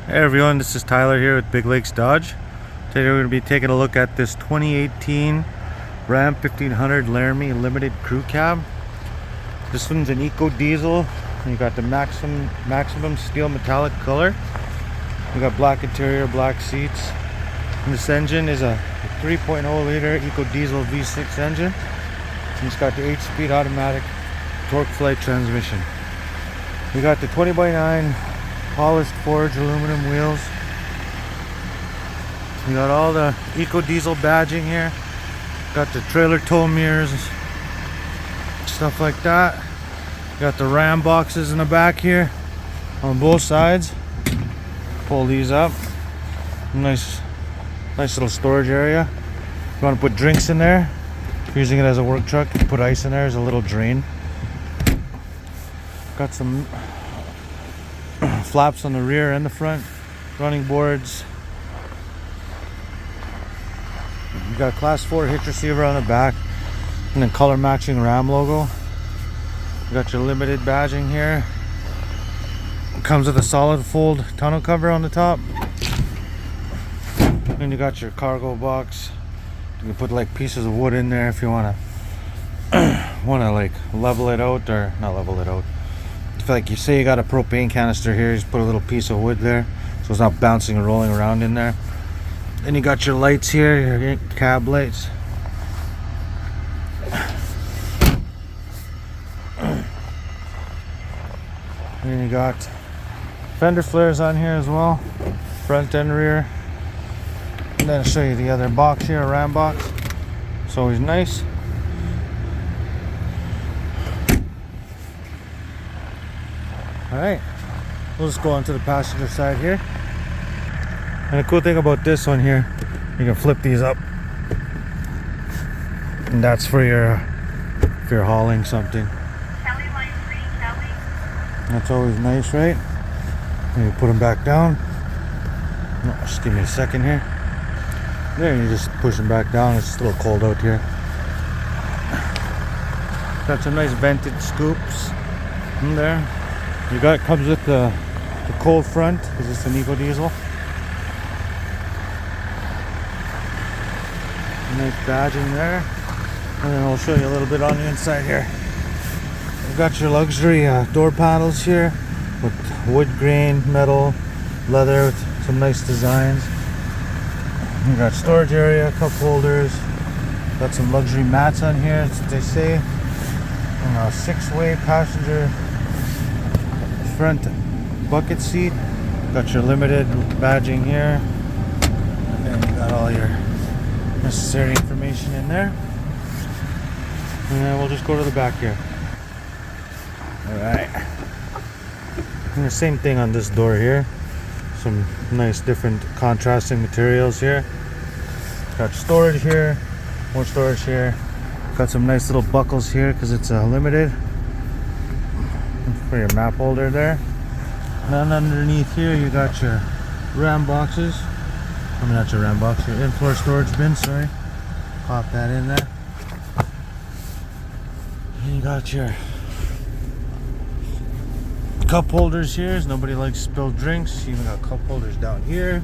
Hey everyone, this is Tyler here with Big Lakes Dodge. Today we're going to be taking a look at this 2018 Ram 1500 Laramie Limited Crew Cab. This one's an EcoDiesel. You got the maximum steel metallic color. You got black interior, black seats. And this engine is a 3.0 liter EcoDiesel V6 engine. And it's got the 8-speed automatic TorqueFlite transmission. You got the 20x9 polished forged aluminum wheels. You got all the EcoDiesel badging here. Got the trailer tow mirrors, stuff like that. You got the RAMBOXes in the back here on both sides. Pull these up. Nice little storage area. You want to put drinks in there. If you're using it as a work truck, you put ice in there as a little drain. Got some flaps on the rear and the front, running boards. You got class 4 hitch receiver on the back, and then color matching Ram logo. You got your limited badging here. It comes with a solid fold tonneau cover on the top. And you got your cargo box. You can put like pieces of wood in there if you wanna like level it out, or not level it out. Like you say you got a propane canister here, you just put a little piece of wood there so it's not bouncing and rolling around in there. Then you got your lights here, your cab lights. And you got fender flares on here as well, front and rear. And then I'll show you the other box here, a Ram box. It's always nice. Alright, we'll just go on to the passenger side here. And the cool thing about this one here, you can flip these up. And that's for if you're hauling something. That's always nice, right? And you put them back down. No, just give me a second here. There, you just push them back down. It's a little cold out here. Got some nice vented scoops in there. You got, comes with the cold front because it's an EcoDiesel. Nice badging there. And then I'll show you a little bit on the inside here. You've got your luxury door panels here with wood grain, metal, leather with some nice designs. You got storage area, cup holders. Got some luxury mats on here, as they say. And a 6-way passenger front bucket seat. Got your limited badging here, and then you got all your necessary information in there. And then we'll just go to the back here. Alright, and the same thing on this door here. Some nice different contrasting materials here. Got storage here, more storage here. Got some nice little buckles here because it's a limited. For your map holder there. And then underneath here you got your Ram boxes. I mean, not your Ram box, your in-floor storage bin, sorry. Pop that in there. And you got your cup holders here, as nobody likes spilled drinks. You even got cup holders down here.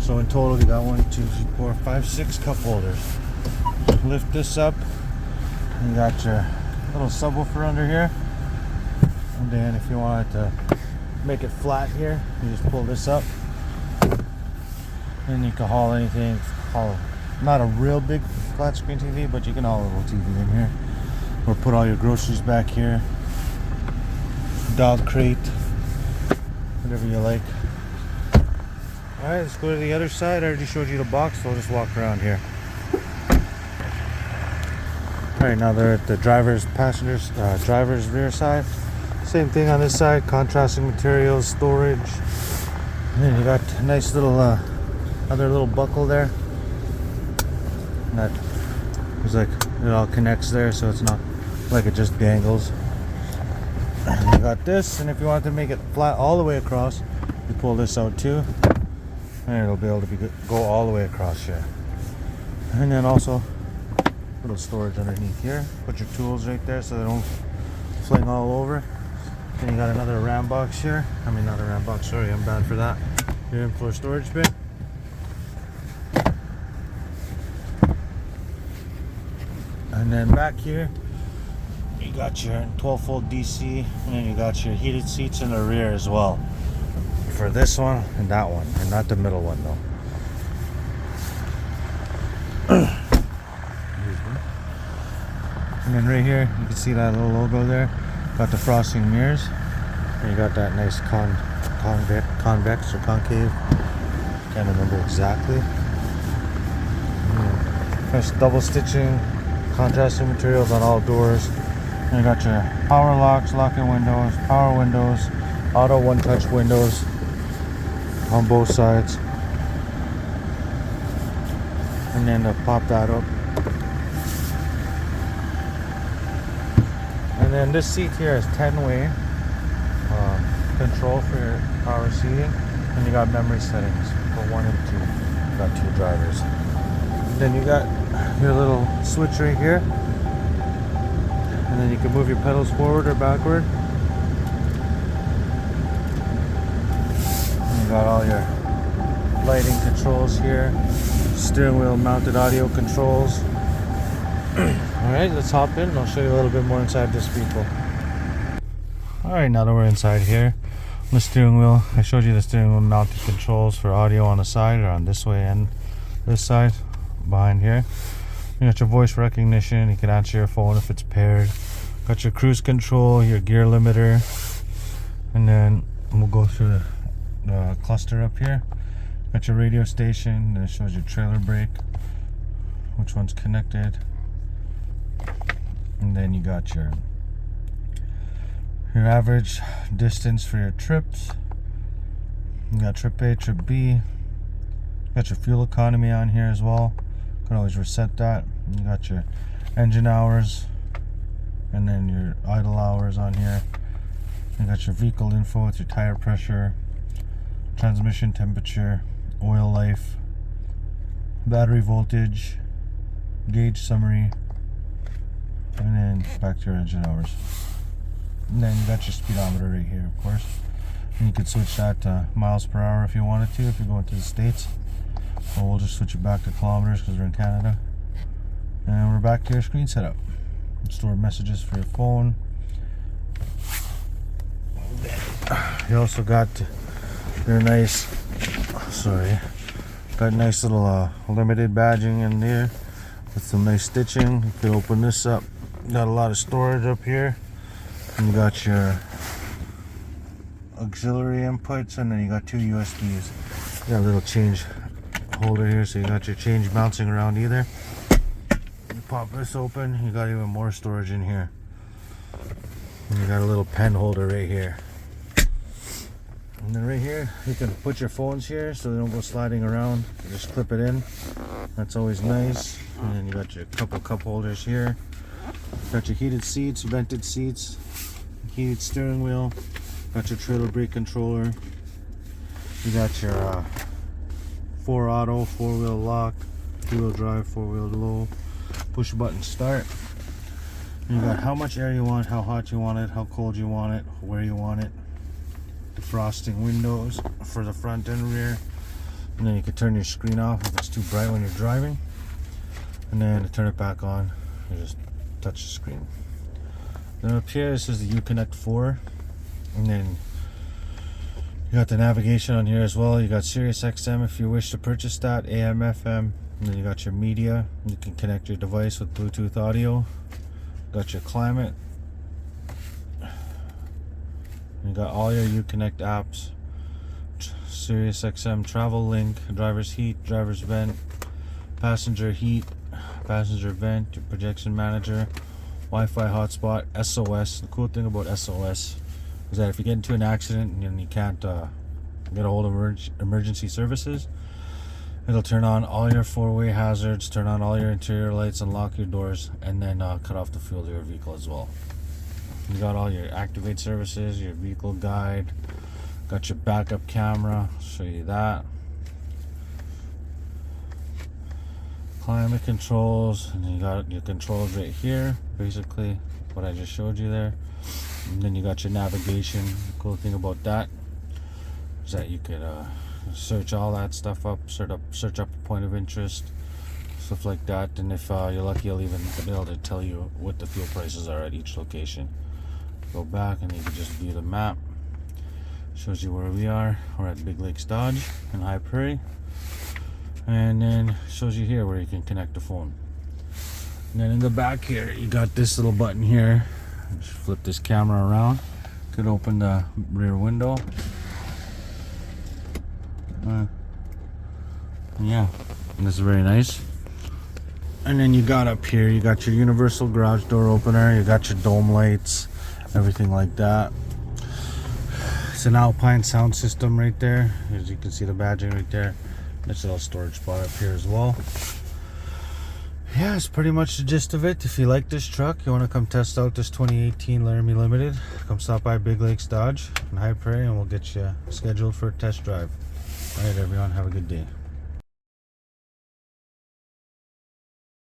So in total you got 1, 2, 3, 4, 5, 6 cup holders. Lift this up. And you got your little subwoofer under here. And then if you wanted to make it flat here, you just pull this up. And you can haul anything. Not a real big flat screen TV, but you can haul a little TV in here. Or put all your groceries back here. Dog crate. Whatever you like. Alright, let's go to the other side. I already showed you the box, so I'll just walk around here. Alright, now they're at the driver's rear side. Same thing on this side, contrasting materials, storage. And then you got a nice little other little buckle there. And that is like, it all connects there, so it's not like it just dangles. And you got this, and if you want to make it flat all the way across, you pull this out too. And it'll be able to go all the way across here. And then also little storage underneath here. Put your tools right there so they don't fling all over. Then you got another RAMBOX here. I mean, not a RAMBOX, sorry, I'm bad for that. your in-floor storage bin. And then back here, you got your 12-volt DC, and then you got your heated seats in the rear as well. For this one and that one, and not the middle one though. And then right here, you can see that little logo there. Got the frosting mirrors. And you got that nice convex or concave. Can't remember exactly. Nice double stitching, contrasting materials on all doors. And you got your power locks, locking windows, power windows, auto one-touch windows on both sides. And then to pop that up. And then this seat here is 10-way control for your power seating, and you got memory settings for 1 and 2. You got 2 drivers. And then you got your little switch right here, and then you can move your pedals forward or backward. And you got all your lighting controls here, steering wheel mounted audio controls. Alright, let's hop in and I'll show you a little bit more inside this vehicle. Alright, now that we're inside here, on the steering wheel, I showed you the steering wheel mounted controls for audio on the side, or on this way and this side, behind here. You got your voice recognition, you can answer your phone if it's paired. Got your cruise control, your gear limiter, and then we'll go through the cluster up here. Got your radio station, and it shows your trailer brake, which one's connected. And then you got your average distance for your trips. You got trip A, trip B. You got your fuel economy on here as well. You can always reset that. You got your engine hours, and then your idle hours on here. You got your vehicle info with your tire pressure, transmission temperature, oil life, battery voltage, gauge summary, and then back to your engine hours. And then you got your speedometer right here, of course. And you could switch that to miles per hour if you wanted to, if you're going to the States. Or we'll just switch it back to kilometers because we're in Canada. And we're back to your screen setup. Store messages for your phone. You also got your nice, got nice little limited badging in there with some nice stitching. You can open this up. Got a lot of storage up here. And you got your auxiliary inputs, and then you got 2 USBs. You got a little change holder here, so you got your change bouncing around either. You pop this open, you got even more storage in here. And you got a little pen holder right here. And then right here, you can put your phones here so they don't go sliding around. You just clip it in. That's always nice. And then you got your couple cup holders here. Got your heated seats, vented seats, heated steering wheel. Got your trailer brake controller. You got your 4 auto, 4-wheel lock, 2-wheel drive, 4-wheel low, push button start. And you got how much air you want, how hot you want it, how cold you want it, where you want it. Defrosting windows for the front and rear. And then you can turn your screen off if it's too bright when you're driving. And then to turn it back on, you just touch the screen. Then up here, this is the Uconnect 4. And then you got the navigation on here as well. You got Sirius XM if you wish to purchase that, AM, FM. And then you got your media. You can connect your device with Bluetooth audio. Got your climate. You got all your Uconnect apps. Sirius XM Travel Link, Driver's Heat, Driver's Vent, Passenger Heat, Passenger Vent, your Projection Manager, Wi-Fi hotspot, SOS. The cool thing about SOS is that if you get into an accident and you can't get a hold of emergency services, it'll turn on all your 4-way hazards, turn on all your interior lights, unlock your doors, and then cut off the fuel to your vehicle as well. You got all your activate services, your vehicle guide, got your backup camera, I'll show you that. Climate controls, and you got your controls right here, basically what I just showed you there. And then you got your navigation. The cool thing about that is that you could search all that stuff up, search up a point of interest, stuff like that. And if you're lucky, you'll even be able to tell you what the fuel prices are at each location. Go back and you can just view the map. Shows you where we are. We're at Big Lakes Dodge in High Prairie. And then shows you here where you can connect the phone. And then in the back here, you got this little button here. Just flip this camera around. Could open the rear window. Yeah, and this is very nice. And then you got up here, you got your universal garage door opener, you got your dome lights, everything like that. It's an Alpine sound system right there. As you can see the badging right there. There's a little storage spot up here as well. Yeah, it's pretty much the gist of it. If you like this truck, you want to come test out this 2018 Laramie Limited, come stop by Big Lakes Dodge in High Prairie and we'll get you scheduled for a test drive. Alright everyone, have a good day.